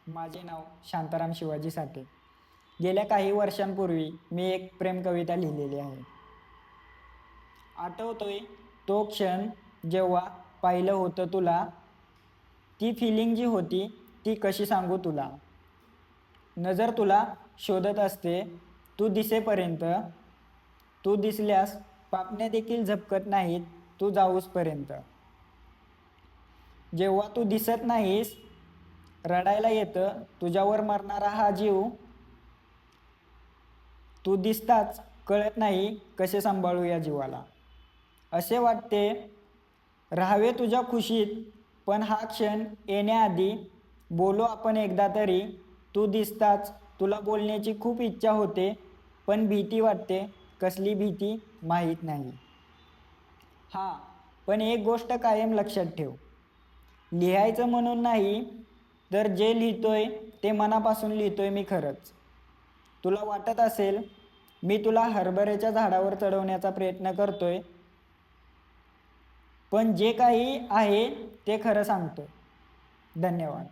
माझे नाव शांताराम शिवाजी साठे. गेल्या काही वर्षांपूर्वी मी एक प्रेम कविता लिहिलेली आहे. आठवतोय तो क्षण जेव्हा पाहिलं होतं तुला, ती फिलिंग जी होती ती कशी सांगू तुला. नजर तुला शोधत असते तू दिसेपर्यंत, तू दिसल्यास पापण्या देखील झपकत नाहीत तू जाऊसपर्यंत. जेव्हा तू दिसत नाहीस रडायला येतं तुझ्यावर मरणारा हा जीव. तू दिसताच कळत नाही कसे सांभाळू या जीवाला. असे वाटते राहावे तुझ्या खुशीत, पण हा क्षण येण्याआधी बोलो आपण एकदा तरी. तू दिसताच तुला बोलण्याची खूप इच्छा होते, पण भीती वाटते, कसली भीती माहीत नाही. हां, पण एक गोष्ट कायम लक्षात ठेव, लिहायचं म्हणून नाही, तर जे लिहितोय ते मनापासून लिहितोय मी खरंच. तुला वाटत असेल मी तुला हरभऱ्याच्या झाडावर चढवण्याचा प्रयत्न करतोय, पण जे काही आहे ते खरं सांगतोय. धन्यवाद.